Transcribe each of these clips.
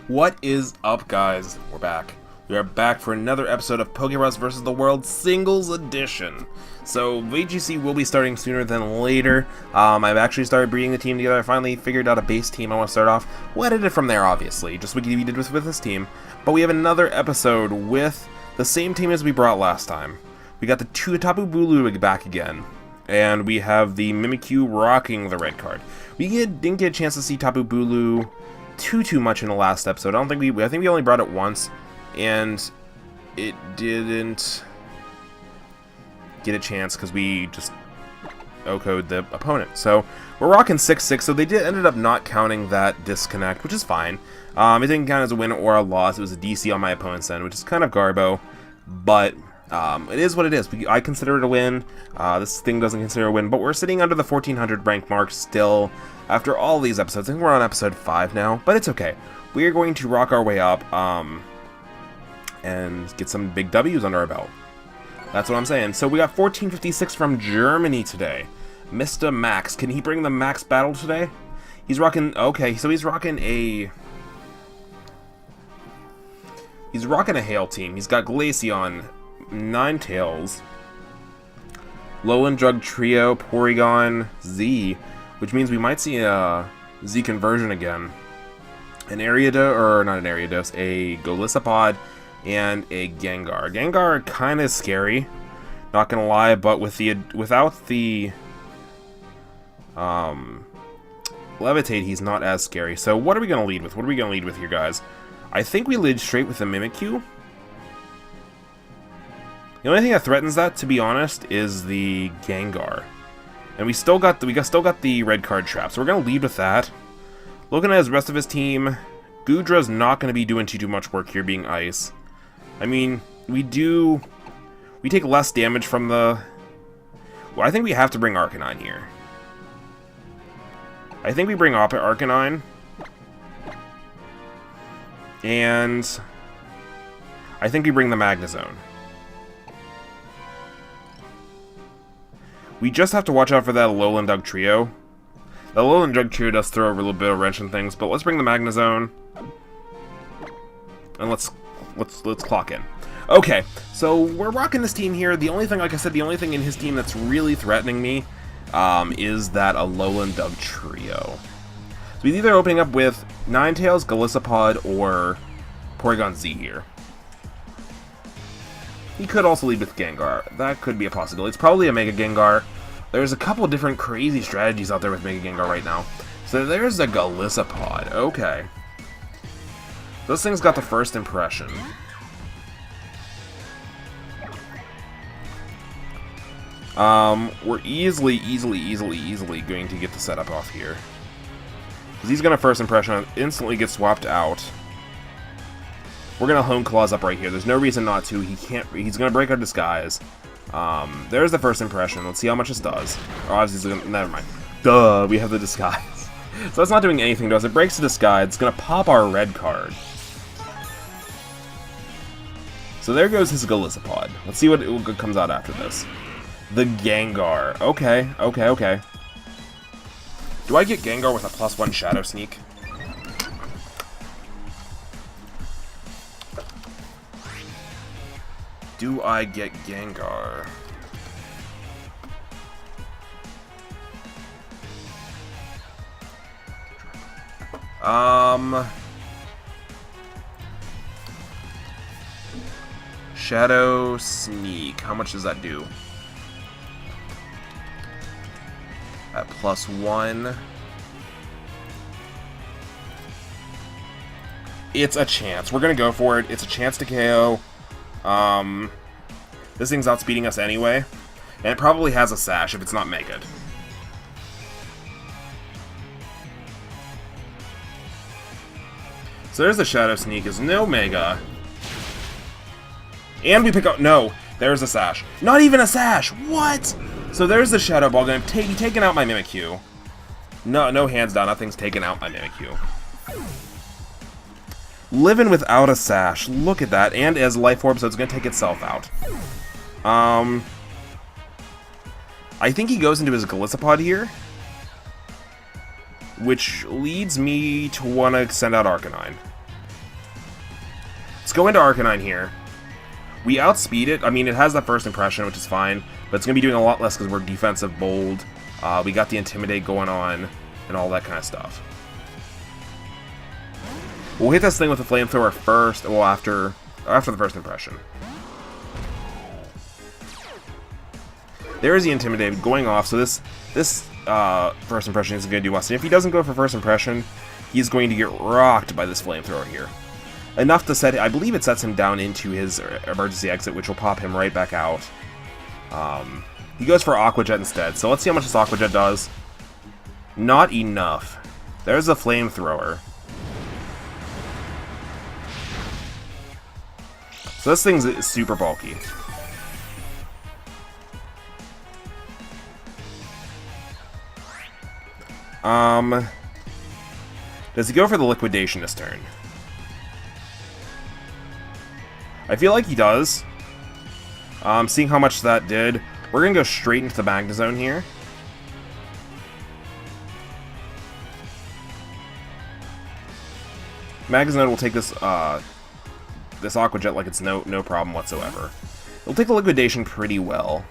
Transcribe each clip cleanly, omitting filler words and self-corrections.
What is up, guys? We're back. We are back for another episode of POKERUSS vs the World Singles Edition. So, VGC will be starting sooner than later. I've actually started breeding the team together. I finally figured out a base team I want to start off. We'll edit it from there, obviously, just like we did with this team. But we have another episode with the same team as we brought last time. We got the Tapu Bulu back again. And we have the Mimikyu rocking the red card. We didn't get a chance to see Tapu Bulu too much in the last episode. I think we only brought it once, and it didn't get a chance because we just OHKO'd the opponent. So we're rocking 6-6, so they ended up not counting that disconnect, which is fine. It didn't count as a win or a loss. It was a DC on my opponent's end, which is kind of garbo, but it is what it is. I consider it a win. This thing doesn't consider a win, but we're sitting under the 1400 rank mark still after all these episodes. I think we're on episode 5 now, but it's okay. We are going to rock our way up and get some big W's under our belt. That's what I'm saying. So we got 1456 from Germany today. Mr. Max. Can he bring the Max battle today? He's rocking... Okay, so he's rocking a... Hail team. He's got Glaceon, Ninetales, Lowland Drug Trio, Porygon, Z, which means we might see a Z conversion again. An Ariados, or not an Ariados, a Golisopod, and a Gengar. Gengar kind of scary, not gonna lie, but without the Levitate, he's not as scary. So what are we gonna lead with? What are we gonna lead with here, guys? I think we lead straight with the Mimikyu. The only thing that threatens that, to be honest, is the Gengar. And we still got the red card trap, so we're gonna lead with that. Looking at the rest of his team, Goodra's not gonna be doing too much work here, being ice. I mean, we take less damage from the... Well, I think we have to bring Arcanine here. I think we bring Arcanine. And I think we bring the Magnezone. We just have to watch out for that Lowland Drug Trio. The Lowland Drug Trio does throw a little bit of wrench and things, but let's bring the Magnezone. And let's clock in. Okay, so we're rocking this team here. The only thing, like I said, the only thing in his team that's really threatening me is that a Lowland Drug Trio. So he's either opening up with Ninetales, Golisopod, or Porygon Z here. He could also lead with Gengar. That could be a possibility. It's probably a Mega Gengar. There's a couple different crazy strategies out there with Mega Gengar right now. So there's a Golisopod. Okay. Those things got the first impression. We're easily going to get the setup off here. Because he's gonna first impression, instantly get swapped out. We're gonna Hone Claws up right here. There's no reason not to. He's gonna break our disguise. There's the first impression. Let's see how much this does. Oh, obviously, never mind. Duh, we have the disguise. So that's not doing anything to us. It breaks the disguise. It's gonna pop our red card. So there goes his Golisopod. Let's see what comes out after this. The Gengar. Okay. Do I get Gengar with a +1 Shadow Sneak? Do I get Gengar? Shadow Sneak. How much does that do? At +1. It's a chance. We're gonna go for it. It's a chance to KO. This thing's outspeeding us anyway. And it probably has a Sash if it's not Mega. So there's the Shadow Sneak. Is no Mega. And we pick up... No! There's a Sash. Not even a Sash! What?! So there's the Shadow Ball Gun. Taking out my Mimikyu. No hands down. Nothing's taken out my Mimikyu. Living without a Sash. Look at that. And as Life Orb, so it's going to take itself out. I think he goes into his Golisopod here. which leads me to want to send out Arcanine. go into Arcanine here. We outspeed it. I mean, it has that first impression, which is fine, but it's going to be doing a lot less because we're defensive bold. We got the Intimidate going on and all that kind of stuff. We'll hit this thing with the Flamethrower first, well, after the first impression. There is the Intimidate going off, so this first impression isn't going to do us. And if he doesn't go for first impression, he's going to get rocked by this Flamethrower here. Enough to set, I believe it sets him down into his emergency exit, which will pop him right back out. He goes for Aqua Jet instead, so let's see how much this Aqua Jet does. Not enough. There's a Flamethrower. So this thing's super bulky. Does he go for the Liquidation this turn? I feel like he does. Seeing how much that did, we're gonna go straight into the Magnezone here. Magnezone will take this this Aqua Jet like it's no problem whatsoever. It'll take the Liquidation pretty well.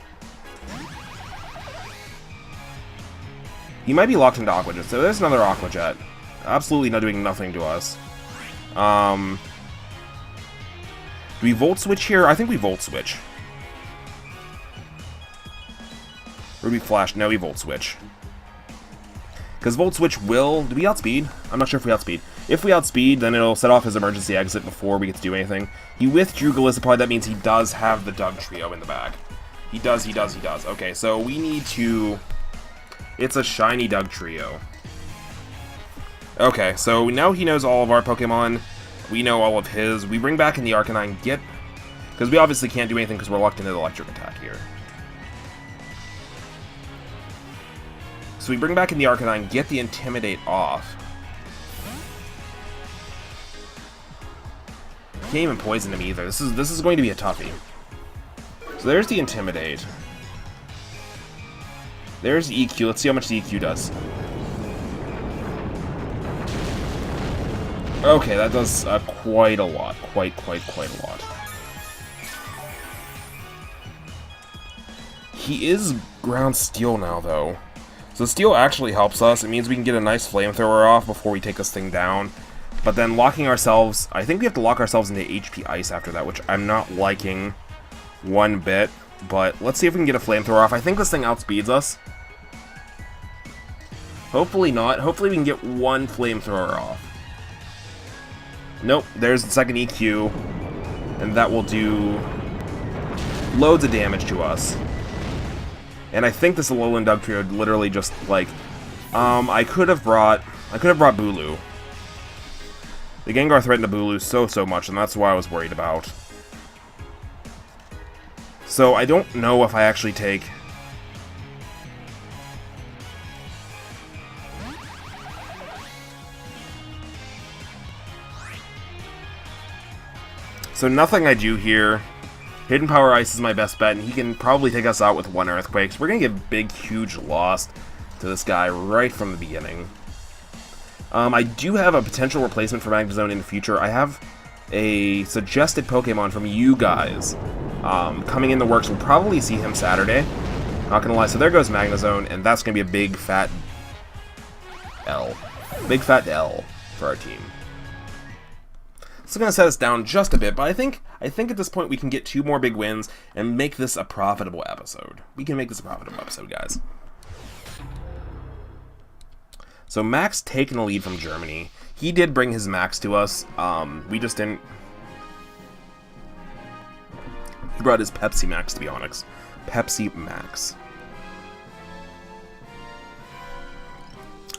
He might be locked into Aqua Jet, so there's another Aqua Jet. Absolutely not doing nothing to us. Do we Volt Switch here? I think we Volt Switch. Or do we Flash? No, we Volt Switch. Because Volt Switch will... Do we outspeed? I'm not sure if we outspeed. If we outspeed, then it'll set off his emergency exit before we get to do anything. He withdrew Gallizapod. That means he does have the Doug Trio in the bag. He does. Okay, so we need to... It's a shiny Doug Trio. Okay, so now he knows all of our Pokemon. We know all of his. We bring back in the Arcanine, because we obviously can't do anything because we're locked into the Electric Attack here. So we bring back in the Arcanine, get the Intimidate off. Can't even poison him either. This is going to be a toughie. So there's the Intimidate. There's the EQ. Let's see how much the EQ does. Okay, that does quite a lot. Quite a lot. He is Ground Steel now, though. So Steel actually helps us. It means we can get a nice Flamethrower off before we take this thing down. But then locking ourselves... I think we have to lock ourselves into HP Ice after that, which I'm not liking one bit. But let's see if we can get a Flamethrower off. I think this thing outspeeds us. Hopefully not. Hopefully we can get one Flamethrower off. Nope, there's the second EQ. And that will do loads of damage to us. And I think this Alolan Doug Trio literally just, like... I could have brought Bulu. The Gengar threatened the Bulu so much, and that's what I was worried about. So I don't know if I actually take... So nothing I do here. Hidden Power Ice is my best bet, and he can probably take us out with one Earthquake. So we're going to get big, huge loss to this guy right from the beginning. I do have a potential replacement for Magnezone in the future. I have a suggested Pokemon from you guys coming in the works. We'll probably see him Saturday. Not going to lie. So there goes Magnezone, and that's going to be a big, fat L. Big, fat L for our team. It's going to set us down just a bit, but I think at this point we can get 2 more big wins and make this a profitable episode. We can make this a profitable episode, guys. So Max taking the lead from Germany. He did bring his Max to us. We just didn't... He brought his Pepsi Max, to be honest. Pepsi Max.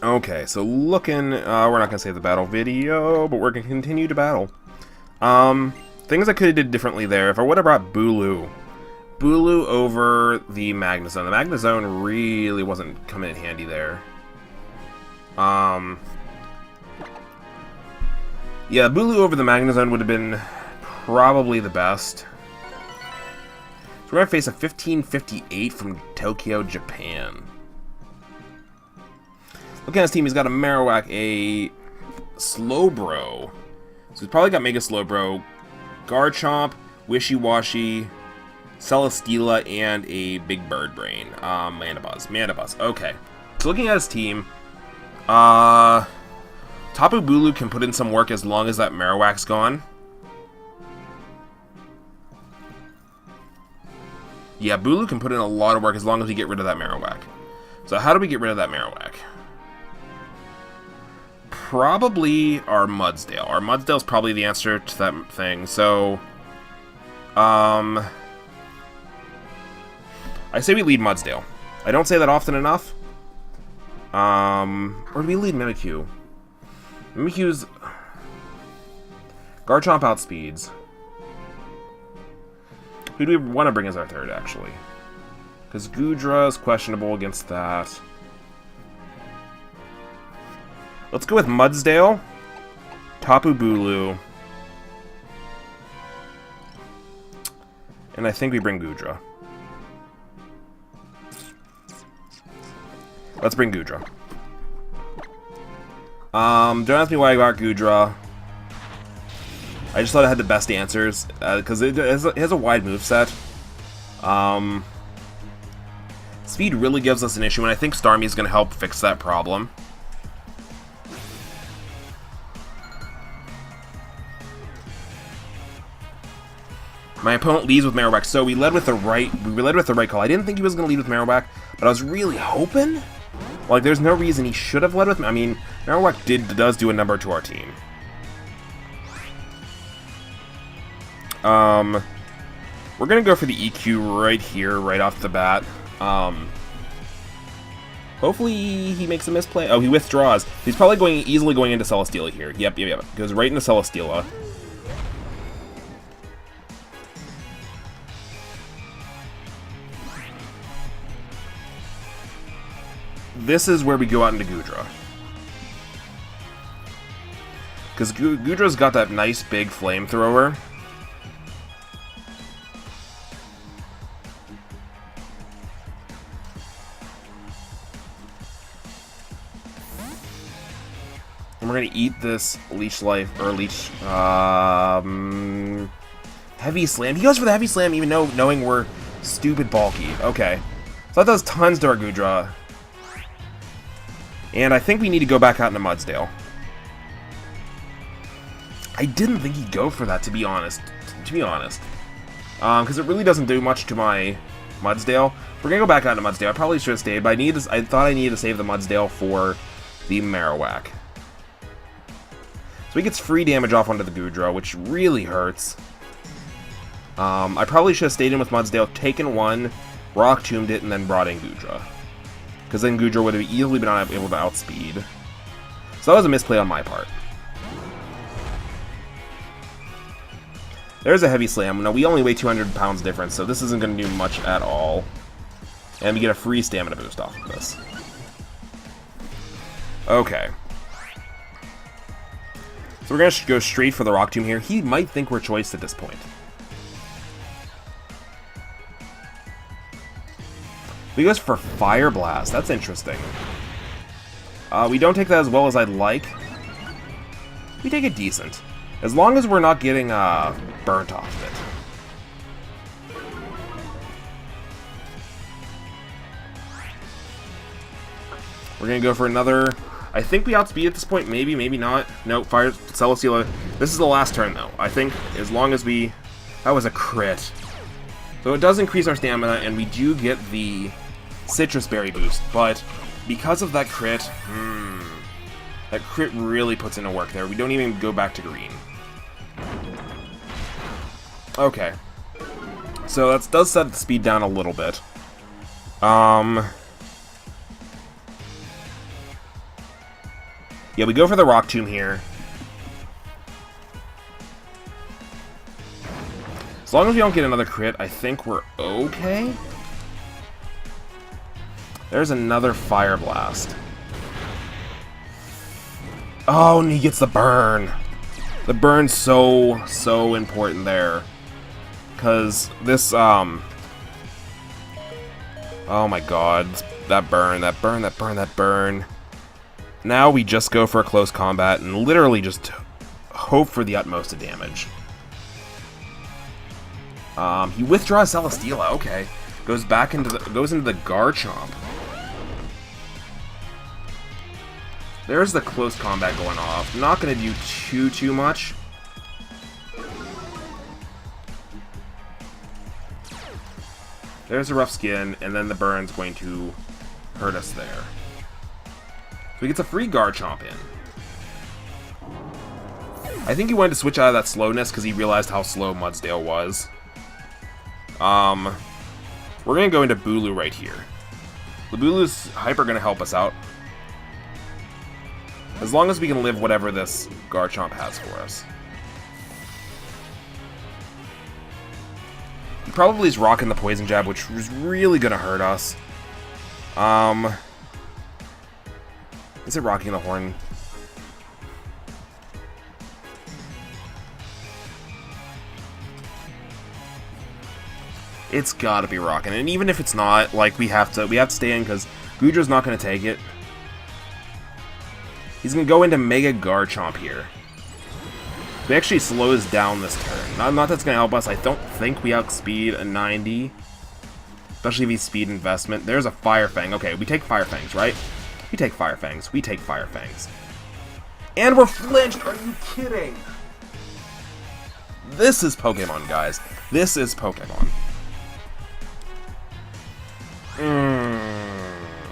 Okay, so looking... we're not going to save the battle video, but we're going to continue to battle. Things I could have did differently there. If I would have brought Bulu over the Magnezone. The Magnezone really wasn't coming in handy there. Yeah, Bulu over the Magnezone would have been probably the best. So we're going to face a 1558 from Tokyo, Japan. Looking at his team, he's got a Marowak, a Slowbro. So he's probably got Mega Slowbro, Garchomp, Wishy-Washy, Celesteela, and a Big Bird Brain. Mandibuzz. Okay. So looking at his team, Tapu Bulu can put in some work as long as that Marowak's gone. Yeah, Bulu can put in a lot of work as long as we get rid of that Marowak. So how do we get rid of that Marowak? Probably our Mudsdale. Our Mudsdale's probably the answer to that thing. So, I say we lead Mudsdale. I don't say that often enough. Or do we lead Mimikyu? Mimikyu's... Garchomp outspeeds. Who do we want to bring as our third, actually? Because Goodra is questionable against that. Let's go with Mudsdale, Tapu Bulu, and I think we bring Goodra. Let's bring Goodra. Don't ask me why I got Goodra. I just thought it had the best answers, because it has a wide moveset. Speed really gives us an issue, and I think Starmie is going to help fix that problem. My opponent leads with Marowak, so we led with the right call. I didn't think he was going to lead with Marowak, but I was really hoping. Like, there's no reason he should have led with me. I mean, Marowak does do a number to our team. We're gonna go for the EQ right here, right off the bat. Hopefully he makes a misplay. Oh, he withdraws. He's probably easily going into Celesteela here. Yep. Goes right into Celesteela. This is where we go out into Goodra. Because Goodra's got that nice big flamethrower. And we're gonna eat this Leech Life, or Leech, Heavy Slam. He goes for the Heavy Slam even knowing we're stupid bulky. Okay. So that does tons to our Goodra. And I think we need to go back out into Mudsdale. I didn't think he'd go for that, to be honest. Because it really doesn't do much to my Mudsdale. We're gonna go back out into Mudsdale. I probably should have stayed, but I thought I needed to save the Mudsdale for the Marowak. So he gets free damage off onto the Goodra, which really hurts. I probably should have stayed in with Mudsdale, taken one, Rock Tombed it, and then brought in Goodra. Because then Goodra would have easily been able to outspeed. So that was a misplay on my part. There's a Heavy Slam. Now, we only weigh 200 pounds difference, so this isn't going to do much at all. And we get a free stamina boost off of this. Okay. So we're going to go straight for the Rock Tomb here. He might think we're choice at this point. He goes for Fire Blast. That's interesting. We don't take that as well as I'd like. We take it decent. As long as we're not getting burnt off of it. We're going to go for another... I think we outspeed at this point. Maybe, maybe not. No, Fire Celesteela. This is the last turn, though. I think as long as we... That was a crit. So it does increase our stamina, and we do get the Citrus Berry boost. But because of that crit... that crit really puts into work there. We don't even go back to green. Okay. So that does set the speed down a little bit. Yeah, we go for the Rock Tomb here. As long as we don't get another crit, I think we're okay. There's another Fire Blast. Oh, and he gets the burn. The burn's so important there. Because this, oh my god. That burn. Now we just go for a close combat and literally just hope for the utmost of damage. He withdraws Celesteela. Okay, goes into the Garchomp. There's the close combat going off. Not going to do too much. There's a rough skin, and then the burn's going to hurt us there. So he gets a free Garchomp in. I think he wanted to switch out of that slowness because he realized how slow Mudsdale was. We're going to go into Bulu right here. The Bulu's hyper going to help us out. As long as we can live whatever this Garchomp has for us. He probably is rocking the Poison Jab, which was really going to hurt us. Is it rocking the horn? It's gotta be rocking, and even if it's not, like, we have to stay in because Goodra's not gonna take it. He's gonna go into Mega Garchomp here. He actually slows down this turn. Not that's gonna help us. I don't think we outspeed a 90. Especially if he's speed investment. There's a Fire Fang. Okay, we take Fire Fangs, right? We take Fire Fangs. We take Fire Fangs. And we're flinched! Are you kidding? This is Pokemon, guys. This is Pokemon.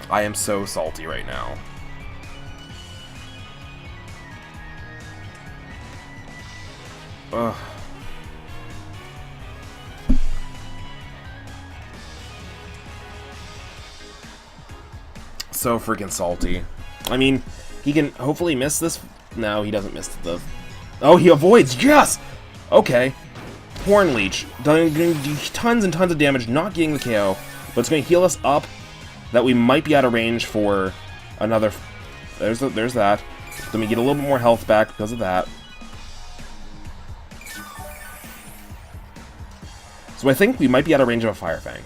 I am so salty right now. Ugh. So freaking salty. I mean, he can hopefully miss this. No, he doesn't miss the... Oh, he avoids! Yes! Okay. Horn Leech. Doing tons and tons of damage, not getting the KO. But it's going to heal us up that we might be out of range for another... There's that. Then we get a little bit more health back because of that. So I think we might be out of range of a Fire Fang.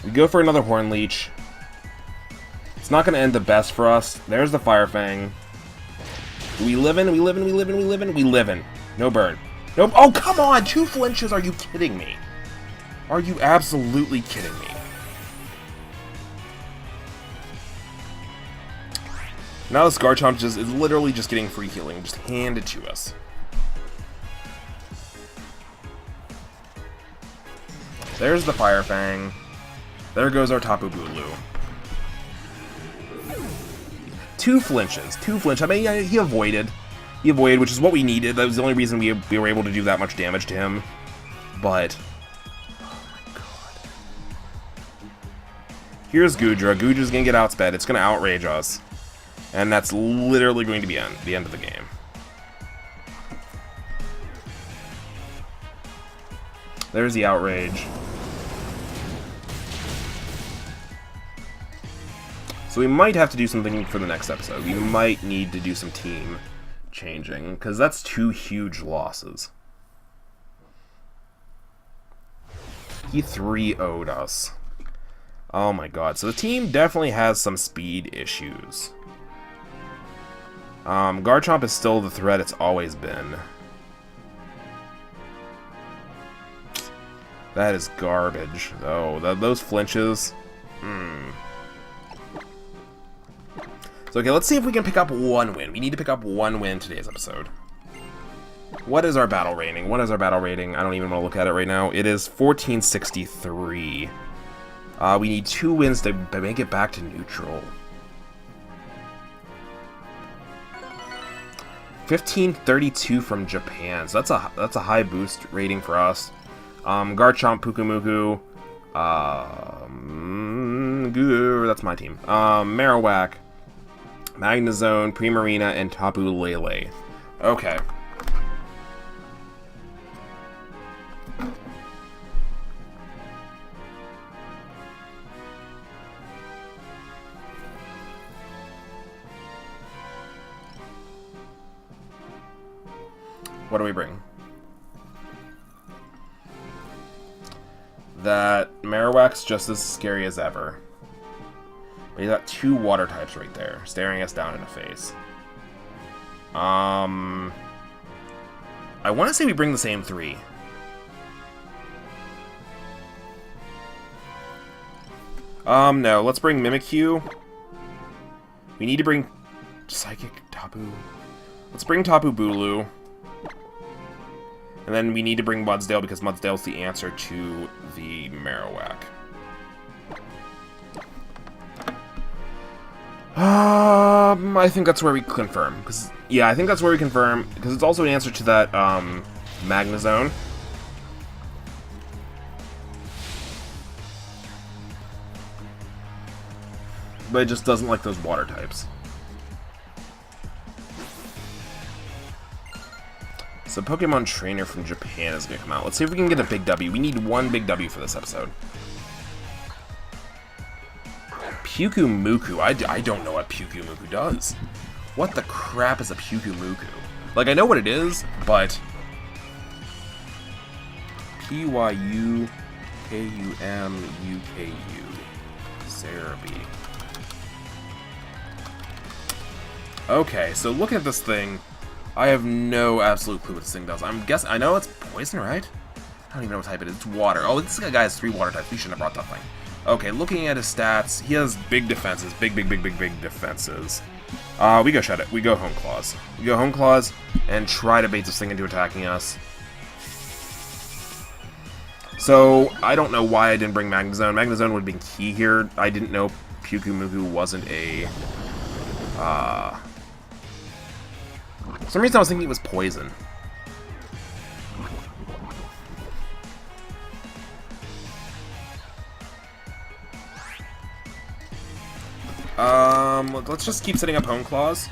We go for another Horn Leech. It's not going to end the best for us. There's the Fire Fang. We live in. No burn. Nope. Oh, come on! 2 flinches? Are you kidding me? Are you absolutely kidding me? Now this Garchomp is literally just getting free healing, just handed to us. There's the Fire Fang. There goes our Tapu Bulu. 2 flinches. 2 flinches. I mean, he avoided. He avoided, which is what we needed. That was the only reason we were able to do that much damage to him. But... oh my god. Here's Goodra. Goodra's gonna get outsped. It's gonna outrage us. And that's literally going to be the end of the game. There's the outrage. So we might have to do something for the next episode. We might need to do some team changing, because that's 2 huge losses. He 3-0'd us. Oh my god. So the team definitely has some speed issues. Garchomp is still the threat it's always been. That is garbage. Oh, those flinches. So, okay, let's see if we can pick up 1 win. We need to pick up 1 win today's episode. What is our battle rating? What is our battle rating? I don't even want to look at it right now. It is 1463. We need 2 wins to make it back to neutral. 1532 from Japan. So that's a high boost rating for us. Garchomp, Pyukumuku, that's my team. Marowak, Magnezone, Primarina, and Tapu Lele. Okay. What do we bring? That Marowak's just as scary as ever. But he's got 2 water types right there, staring us down in the face. I want to say we bring the same 3. No, let's bring Mimikyu. We need to bring Psychic Tapu. Let's bring Tapu Bulu. And then we need to bring Mudsdale because Mudsdale's the answer to the Marowak. I think that's where we confirm. Yeah, I think that's where we confirm, because it's also an answer to that, Magnezone. But it just doesn't like those water types. So Pokemon Trainer from Japan is going to come out. Let's see if we can get a big W. We need 1 big W for this episode. Pyukumuku. I don't know what Pyukumuku does. What the crap is a Pyukumuku? Like, I know what it is, but... Pyukumuku. Cerebi. Okay, so look at this thing. I have no absolute clue what this thing does. I know it's poison, right? I don't even know what type it is. It's water. Oh, this guy has 3 water types. We shouldn't have brought that thing. Okay, looking at his stats, he has big defenses. Big defenses. We go shut it. We go Home Claws. We go Home Claws and try to bait this thing into attacking us. So, I don't know why I didn't bring Magnezone. Magnezone would have been key here. I didn't know Pyukumuku wasn't a... For some reason I was thinking it was poison. Let's just keep setting up Home Claws.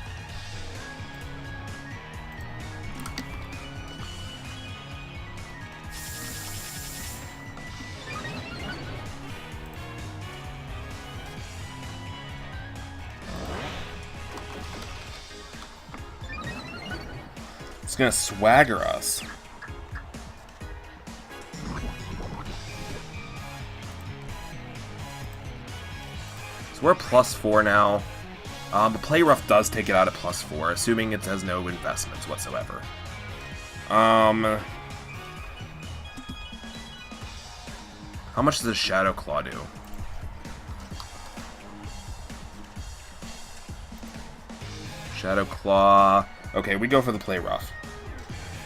It's gonna swagger us. So we're +4 now. The Play Rough does take it out at +4, assuming it has no investments whatsoever. How much does a Shadow Claw do? Shadow Claw. Okay, we go for the Play Rough.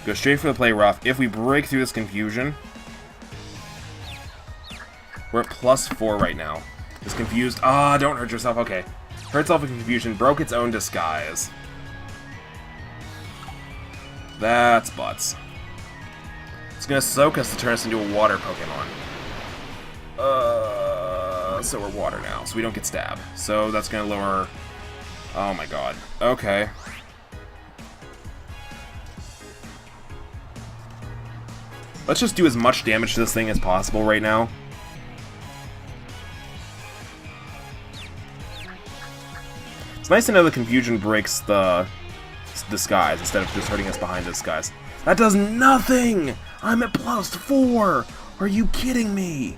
Go straight for the Play Rough. If we break through this confusion, we're at +4 right now. It's confused. Ah, don't hurt yourself. Okay. Hurt itself in confusion. Broke its own disguise. That's butts. It's gonna soak us to turn us into a water Pokemon. So we're water now, so we don't get stabbed. So that's gonna lower... Oh my god. Okay. Let's just do as much damage to this thing as possible right now. It's nice to know the confusion breaks the disguise instead of just hurting us behind the disguise. That does nothing! I'm at +4! Are you kidding me?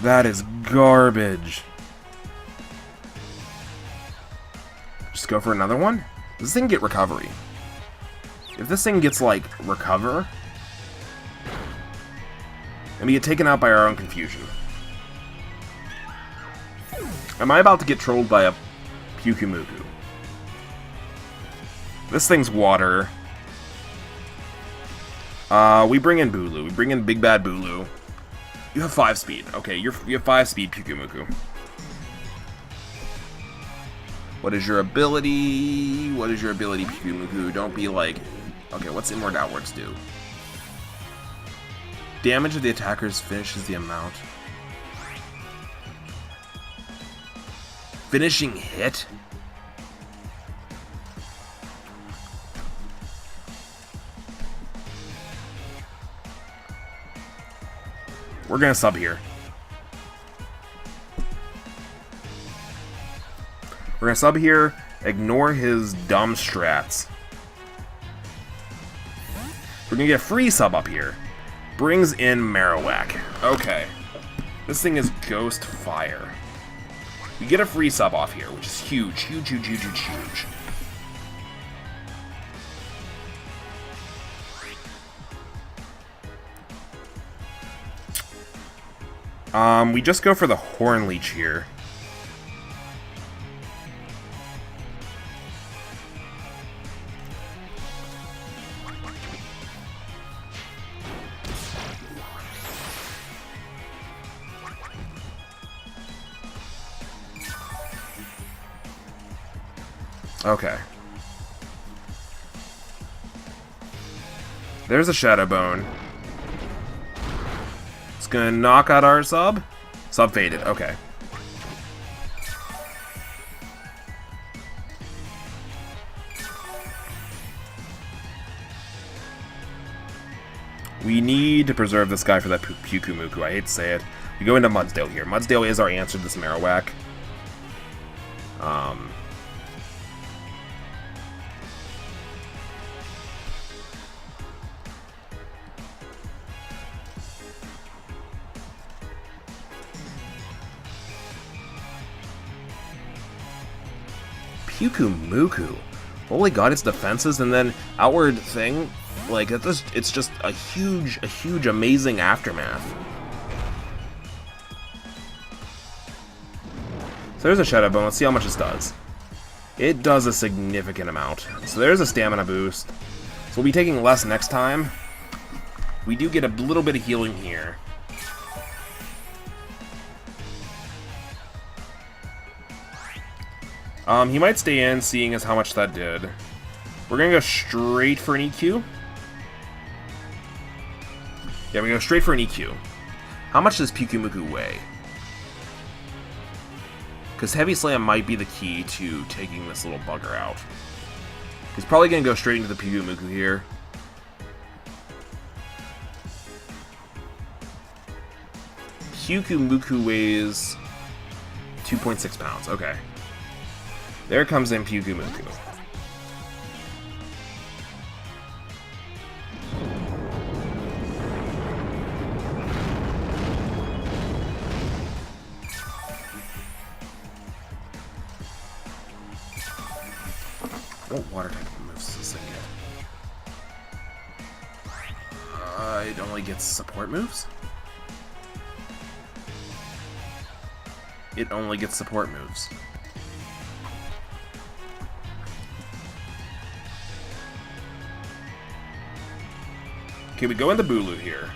That is garbage. Just go for another one? Does this thing get recovery? If this thing gets, like, recover, and we get taken out by our own confusion. Am I about to get trolled by a Pyukumuku? This thing's water. We bring in Bulu. We bring in Big Bad Bulu. You have 5 speed. Okay, you have 5 speed, Pyukumuku. What is your ability? What is your ability, Pyukumuku? Don't be like... Okay, what's Inward Outwards do? Damage of the attackers finishes the amount. Finishing hit? We're gonna sub here. We're gonna sub here, ignore his dumb strats. We're gonna get a free sub up here. Brings in Marowak. Okay. This thing is Ghost Fire. We get a free sub off here, which is huge. Huge, huge, huge, huge, huge. We just go for the Horn Leech here. Okay. There's a Shadow Bone. It's gonna knock out our sub. Sub faded, okay. We need to preserve this guy for that Pyukumuku. I hate to say it. We go into Mudsdale here. Mudsdale is our answer to this Marowak. Pyukumuku. Holy god, its defenses and then outward thing, like it's just a huge, amazing aftermath. So there's a Shadow Bone. Let's see how much this does. It does a significant amount. So there's a stamina boost. So we'll be taking less next time. We do get a little bit of healing here. He might stay in, seeing as how much that did. We're gonna go straight for an EQ. Yeah, we go straight for an EQ. How much does Pyukumuku weigh? Because Heavy Slam might be the key to taking this little bugger out. He's probably gonna go straight into the Pyukumuku here. Pyukumuku weighs 2.6 pounds. Okay. There comes in Pyukumuku. What water type moves does this thing get? It only gets support moves? It only gets support moves. Okay, we go into Bulu here.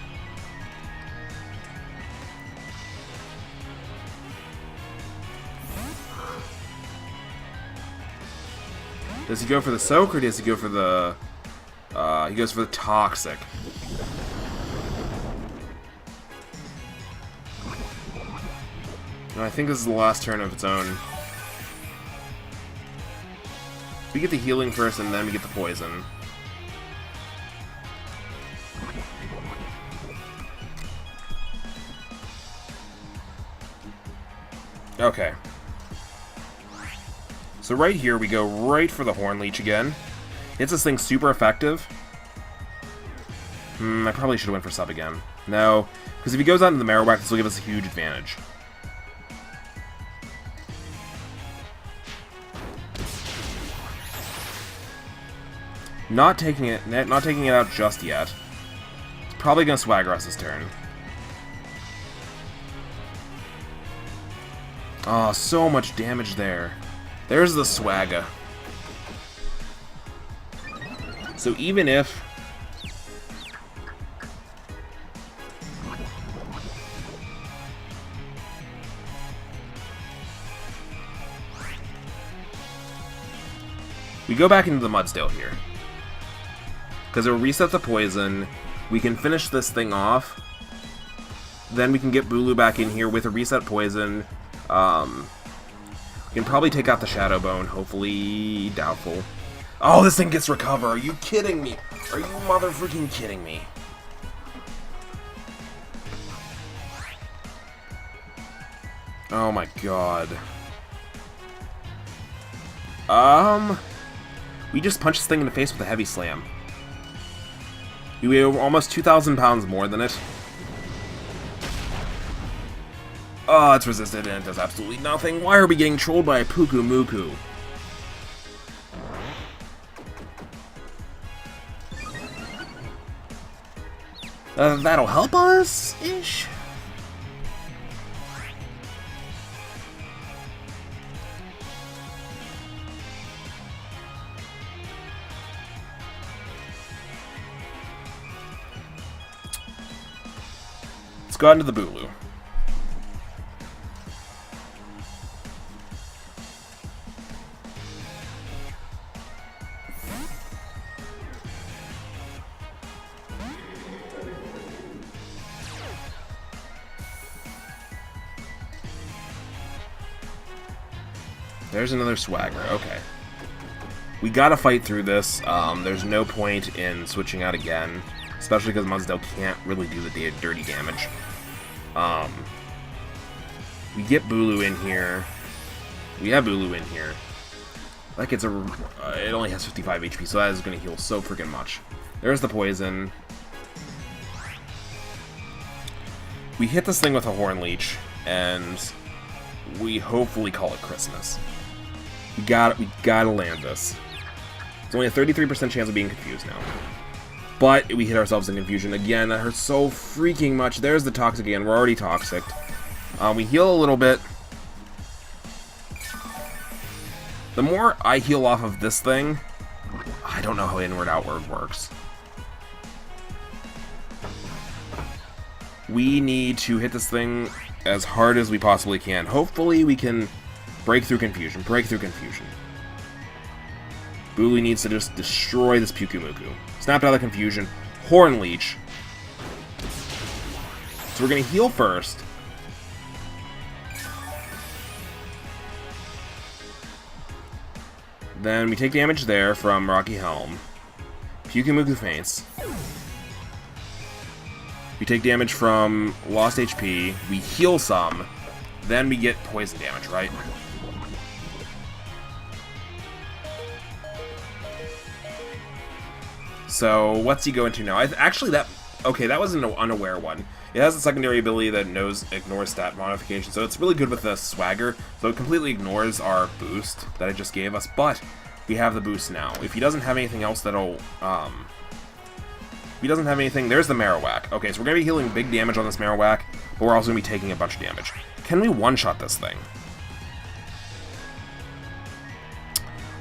Does he go for the Soak or does he go for the... he goes for the Toxic. No, I think this is the last turn of its own. We get the healing first and then we get the poison. Okay. So right here, we go right for the Horn Leech again. It's this thing super effective. I probably should have went for sub again. No, because if he goes out into the Marowak, this will give us a huge advantage. Not taking it out just yet. It's probably gonna Swagger us this turn. Oh, so much damage there. There's the Swagga. So even if... we go back into the Mudsdale here. Because it'll reset the poison. We can finish this thing off. Then we can get Bulu back in here with a reset poison. We can probably take out the Shadow Bone, hopefully. Doubtful. Oh, this thing gets Recover. Are you kidding me? Are you mother-freaking kidding me? Oh my god. We just punch this thing in the face with a Heavy Slam. We weigh almost 2,000 pounds more than it. Oh, it's resisted and it does absolutely nothing. Why are we getting trolled by a Pyukumuku? That'll help us-ish? Let's go out into the Bulu. There's another Swagger, okay. We gotta fight through this. There's no point in switching out again, especially because Mudsdale can't really do the dirty damage. We get Bulu in here. We have Bulu in here. Like it only has 55 HP, so that is going to heal so freaking much. There's the poison. We hit this thing with a Horn Leech, and we hopefully call it Christmas. We gotta land this. It's only a 33% chance of being confused now. But we hit ourselves in confusion again. That hurts so freaking much. There's the toxic again. We're already toxic. We heal a little bit. The more I heal off of this thing, I don't know how inward-outward works. We need to hit this thing as hard as we possibly can. Hopefully we can break through confusion. Break through confusion. Bulu needs to just destroy this Pyukumuku. Snapped out of the confusion. Horn Leech. So we're going to heal first. Then we take damage there from Rocky Helm. Pyukumuku faints. We take damage from lost HP. We heal some. Then we get poison damage, right? So, what's he go into now? Actually, okay, that was an unaware one. It has a secondary ability that ignores stat modification, so it's really good with the Swagger. So it completely ignores our boost that it just gave us, but we have the boost now. If he doesn't have anything else that'll, if he doesn't have anything, there's the Marowak. Okay, so we're going to be healing big damage on this Marowak, but we're also going to be taking a bunch of damage. Can we one-shot this thing?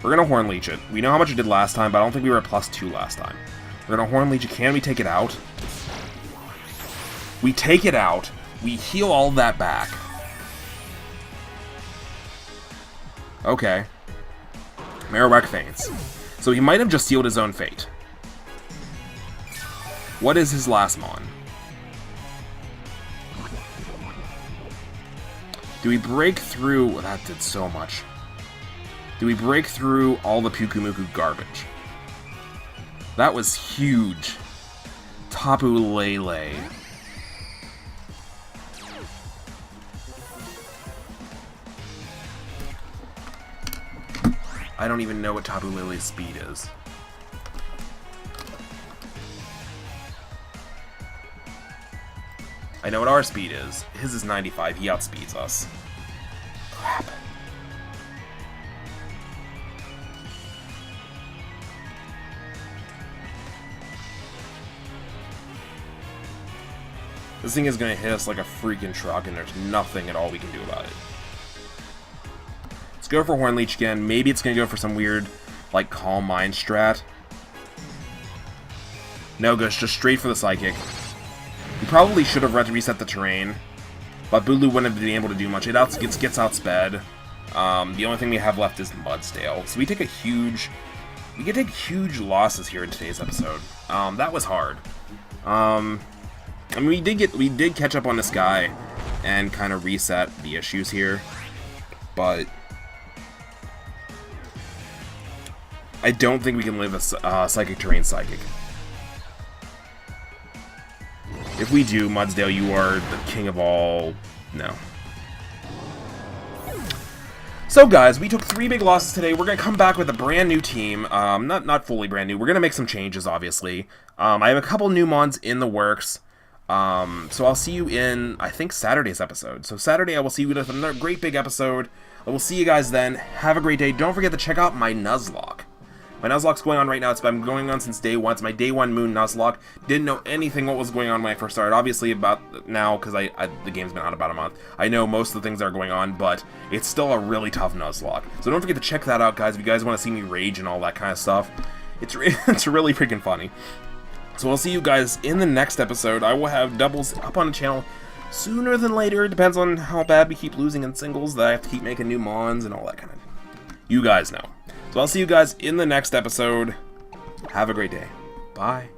We're going to Horn Leech it. We know how much it did last time, but I don't think we were at +2 last time. We're going to Horn Leech it. Can we take it out? We take it out. We heal all of that back. Okay. Marowak faints. So he might have just sealed his own fate. What is his last mon? Do we break through... That did so much. Do we break through all the Pyukumuku garbage? That was huge. Tapu Lele. I don't even know what Tapu Lele's speed is. I know what our speed is. His is 95. He outspeeds us. Crap. This thing is going to hit us like a freaking truck, and there's nothing at all we can do about it. Let's go for Horn Leech again. Maybe it's going to go for some weird, like, Calm Mind strat. No, goes just straight for the Psychic. We probably should have reset the terrain, but Bulu wouldn't have been able to do much. It gets outsped. The only thing we have left is Mudsdale. So we can take huge losses here in today's episode. That was hard. I mean, we did catch up on this guy and kind of reset the issues here, but I don't think we can live a Psychic Terrain Psychic. If we do, Mudsdale, you are the king of all... No. So guys, we took 3 big losses today. We're going to come back with a brand new team. Not fully brand new. We're going to make some changes, obviously. I have a couple new mons in the works. So I'll see you in, I think, Saturday's episode. So Saturday I will see you with another great big episode. I will see you guys then. Have a great day. Don't forget to check out my Nuzlocke. My Nuzlocke's going on right now. It's been going on since day 1. It's my day 1 Moon Nuzlocke. Didn't know anything what was going on when I first started. Obviously about now, because the game's been out about a month. I know most of the things that are going on, but it's still a really tough Nuzlocke. So don't forget to check that out, guys, if you guys want to see me rage and all that kind of stuff. It's really freaking funny. So I'll see you guys in the next episode. I will have doubles up on the channel sooner than later. It depends on how bad we keep losing in singles, that I have to keep making new mons and all that kind of thing. You guys know. So I'll see you guys in the next episode. Have a great day. Bye.